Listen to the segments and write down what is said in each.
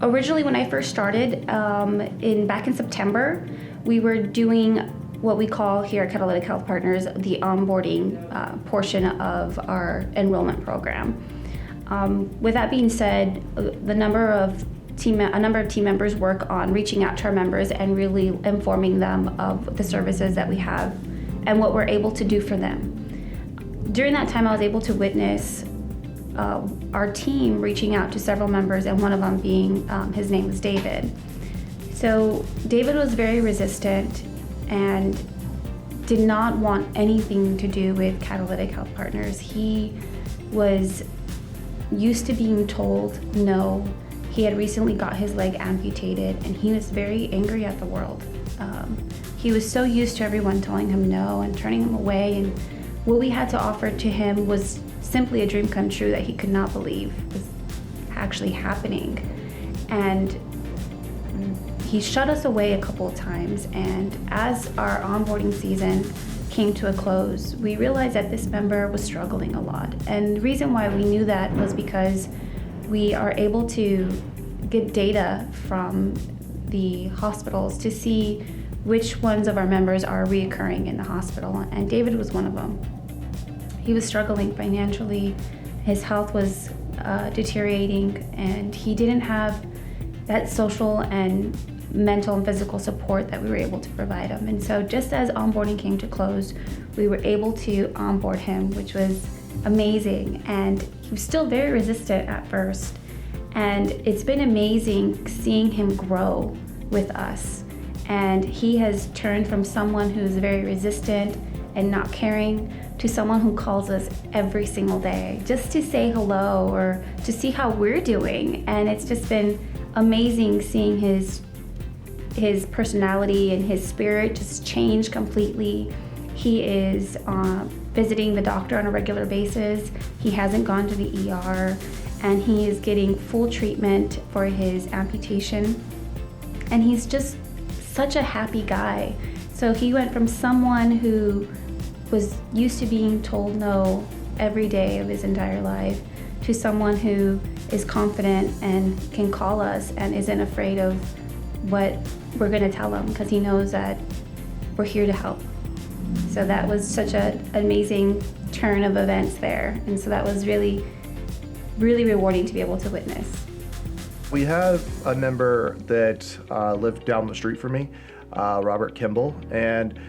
Originally, when I first started, back in September, we were doing what we call here at Catalytic Health Partners the onboarding portion of our enrollment program. With that being said, a number of team members work on reaching out to our members and really informing them of the services that we have and what we're able to do for them. During that time, I was able to witness our team reaching out to several members, and one of them being, his name was David. So David was very resistant and did not want anything to do with Catalytic Health Partners. He was used to being told no. He had recently got his leg amputated, and he was very angry at the world. He was so used to everyone telling him no and turning him away, and what we had to offer to him was simply a dream come true that he could not believe was actually happening. And he shut us away a couple of times, and as our onboarding season came to a close, we realized that this member was struggling a lot. And the reason why we knew that was because we are able to get data from the hospitals to see which ones of our members are reoccurring in the hospital, and David was one of them. He was struggling financially, his health was deteriorating, and he didn't have that social and mental and physical support that we were able to provide him. And so just as onboarding came to close, we were able to onboard him, which was amazing. And he was still very resistant at first. And it's been amazing seeing him grow with us. And he has turned from someone who's very resistant and not caring to someone who calls us every single day just to say hello or to see how we're doing. And it's just been amazing seeing his personality and his spirit just change completely. He is visiting the doctor on a regular basis. He hasn't gone to the ER, and he is getting full treatment for his amputation. And he's just such a happy guy. So he went from someone who was used to being told no every day of his entire life to someone who is confident and can call us and isn't afraid of what we're going to tell him, because he knows that we're here to help. So that was such an amazing turn of events there. And so that was really, really rewarding to be able to witness. We have a member that lived down the street from me, Robert Kimball, and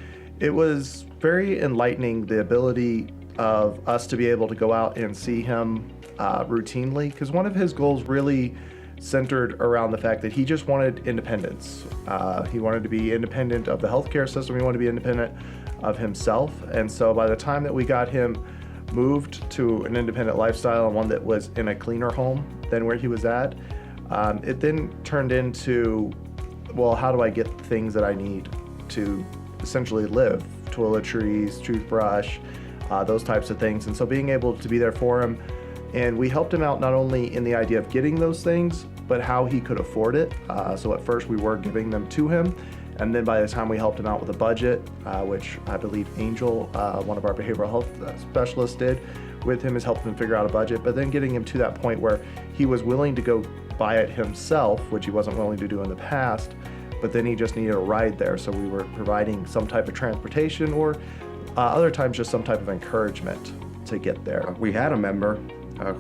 it was very enlightening, the ability of us to be able to go out and see him routinely, because one of his goals really centered around the fact that he just wanted independence. He wanted to be independent of the healthcare system. He wanted to be independent of himself. And so by the time that we got him moved to an independent lifestyle and one that was in a cleaner home than where he was at, it then turned into, well, how do I get things that I need to essentially live? Toiletries, toothbrush, those types of things. And so being able to be there for him, and we helped him out not only in the idea of getting those things, but how he could afford it. So at first we were giving them to him, and then by the time we helped him out with a budget, which I believe Angel, one of our behavioral health specialists, did with him, is helping him figure out a budget, but then getting him to that point where he was willing to go buy it himself, which he wasn't willing to do in the past, but then he just needed a ride there. So we were providing some type of transportation, or other times just some type of encouragement to get there. We had a member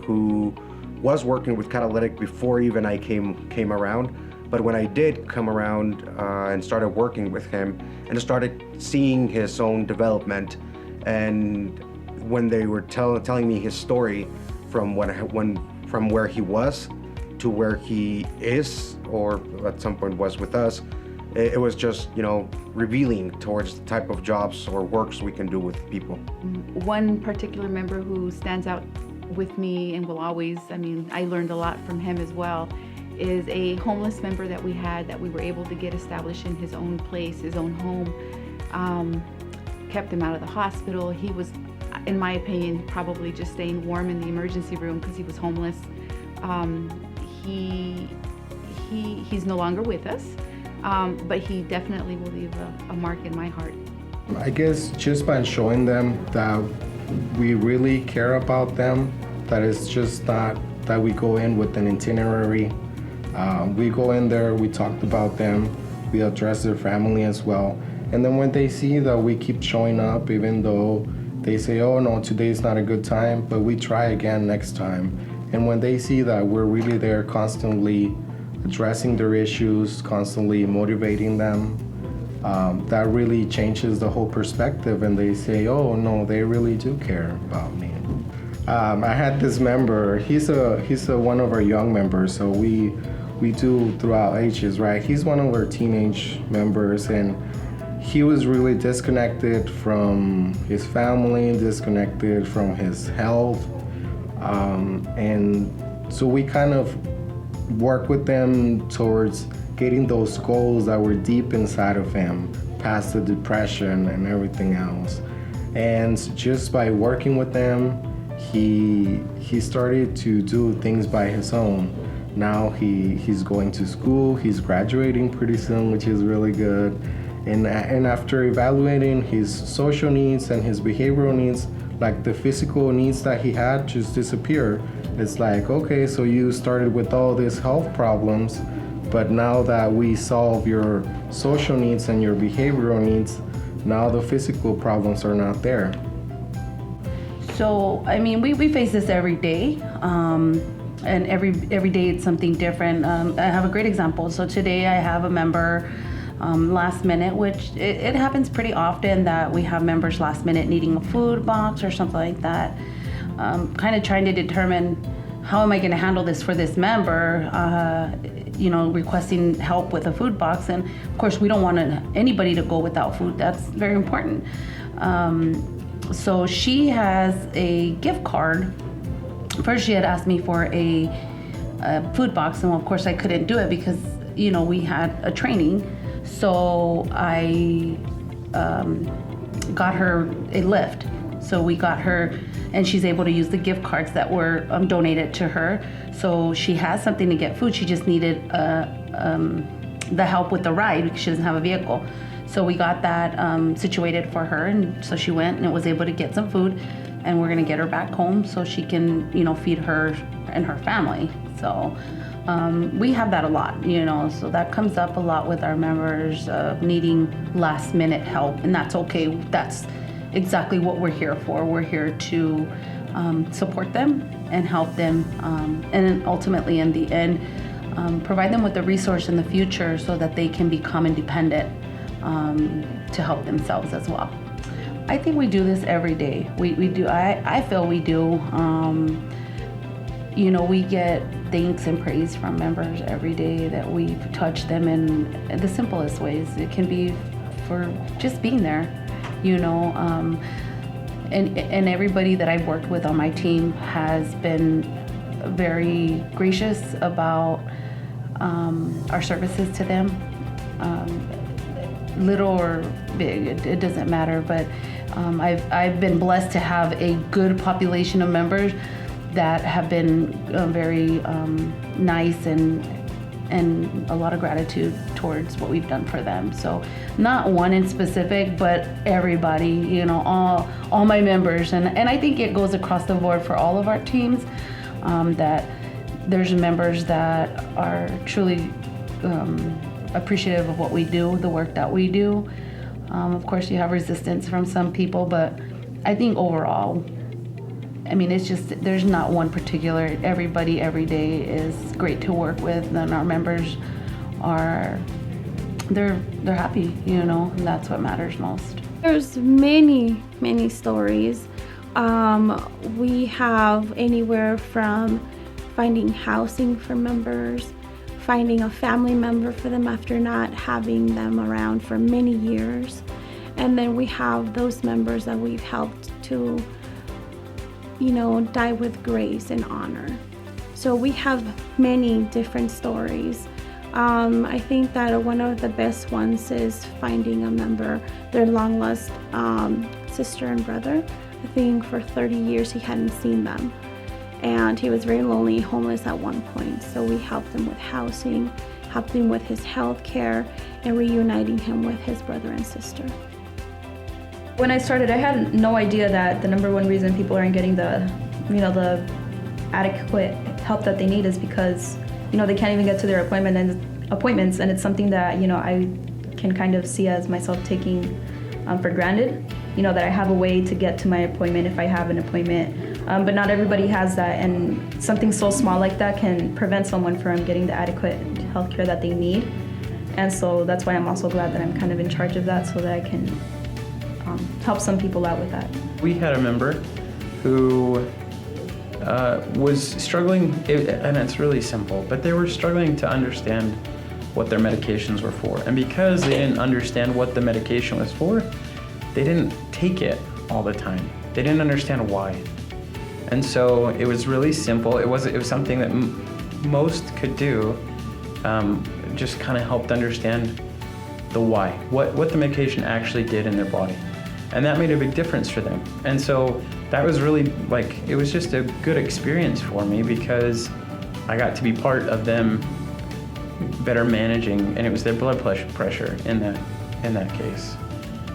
who was working with Catalytic before even I came around, but when I did come around and started working with him and started seeing his own development, and when they were telling me his story from where he was to where he is, or at some point was with us, it was just, revealing towards the type of jobs or works we can do with people. One particular member who stands out with me and will always, I learned a lot from him as well, is a homeless member that we had that we were able to get established in his own place, his own home. Kept him out of the hospital. He was, in my opinion, probably just staying warm in the emergency room because he was homeless. He's no longer with us, but he definitely will leave a mark in my heart. I guess just by showing them that we really care about them, that it's just that we go in with an itinerary, We go in there, we talked about them, we address their family as well. And then when they see that we keep showing up, even though they say, oh no, today's not a good time, but we try again next time. And when they see that we're really there constantly addressing their issues, constantly motivating them, that really changes the whole perspective, and they say, oh no, they really do care about me. I had this member, he's one of our young members, so we do throughout ages, right? He's one of our teenage members, and he was really disconnected from his family, disconnected from his health, and so we kind of work with them towards getting those goals that were deep inside of him, past the depression and everything else. And just by working with them, he started to do things by his own. Now he's going to school, he's graduating pretty soon, which is really good. And after evaluating his social needs and his behavioral needs, like the physical needs that he had just disappear. It's like, okay, so you started with all these health problems, but now that we solve your social needs and your behavioral needs, now the physical problems are not there. So, I mean, we face this every day, and every day it's something different. I have a great example. So today I have a member last minute, which it happens pretty often that we have members last minute needing a food box or something like that. Kind of trying to determine how am I going to handle this for this member, requesting help with a food box. And of course, we don't want anybody to go without food. That's very important. So she has a gift card. First, she had asked me for a food box, and of course, I couldn't do it because, we had a training. So I got her a lift. So we got her, and she's able to use the gift cards that were donated to her. So she has something to get food. She just needed the help with the ride because she doesn't have a vehicle. So we got that situated for her, and so she went and was able to get some food, and we're gonna get her back home so she can, feed her and her family. So we have that a lot, so that comes up a lot with our members needing last minute help, and that's okay. That's exactly what we're here for. We're here to support them and help them, and ultimately in the end, provide them with the resource in the future so that they can become independent to help themselves as well. I think we do this every day. We do. I feel we do. We get thanks and praise from members every day that we've touched them in the simplest ways. It can be for just being there, and everybody that I've worked with on my team has been very gracious about our services to them. Little or big, it doesn't matter, but I've been blessed to have a good population of members that have been very nice and a lot of gratitude towards what we've done for them. So not one in specific, but everybody, all my members, and I think it goes across the board for all of our teams, that there's members that are truly appreciative of what we do, the work that we do. Of course, you have resistance from some people, but I think overall, it's just, there's not one particular, everybody every day is great to work with, and our members are, they're happy, and that's what matters most. There's many stories. We have anywhere from finding housing for members, finding a family member for them after not having them around for many years. And then we have those members that we've helped to, die with grace and honor. So we have many different stories. I think that one of the best ones is finding a member, their long lost sister and brother. I think for 30 years he hadn't seen them. And he was very lonely, homeless at one point. So we helped him with housing, helped him with his health care, and reuniting him with his brother and sister. When I started, I had no idea that the number one reason people aren't getting the adequate help that they need is because they can't even get to their appointments, and it's something that, I can kind of see as myself taking for granted, that I have a way to get to my appointment if I have an appointment. But not everybody has that, and something so small like that can prevent someone from getting the adequate health care that they need. And so that's why I'm also glad that I'm kind of in charge of that, so that I can help some people out with that. We had a member who was struggling, and it's really simple, but they were struggling to understand what their medications were for. And because they didn't understand what the medication was for, they didn't take it all the time. They didn't understand why. And so it was really simple. It was something that most could do, just kind of helped understand the why, what the medication actually did in their body. And that made a big difference for them. And so that was really it was just a good experience for me, because I got to be part of them better managing, and it was their blood pressure in that case.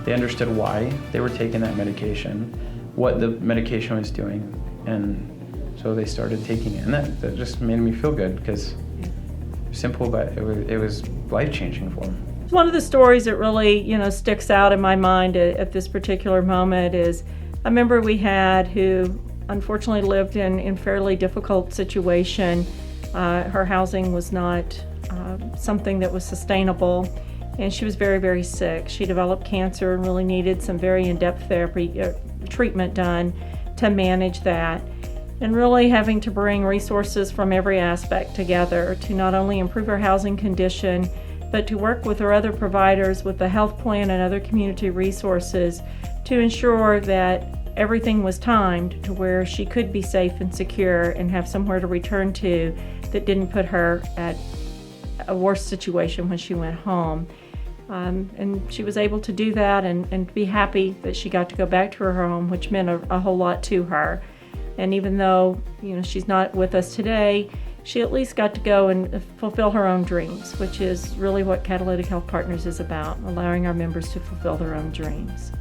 They understood why they were taking that medication, what the medication was doing, and so they started taking it. And that just made me feel good, because simple, but it was life-changing for them. One of the stories that really, sticks out in my mind at this particular moment is a member we had who unfortunately lived in fairly difficult situation. Her housing was not something that was sustainable, and she was very, very sick. She developed cancer and really needed some very in-depth therapy treatment done to manage that. And really having to bring resources from every aspect together to not only improve her housing condition, but to work with her other providers with the health plan and other community resources to ensure that everything was timed to where she could be safe and secure and have somewhere to return to that didn't put her at a worse situation when she went home. And she was able to do that and be happy that she got to go back to her home, which meant a whole lot to her. And even though, she's not with us today, she at least got to go and fulfill her own dreams, which is really what Catalytic Health Partners is about, allowing our members to fulfill their own dreams.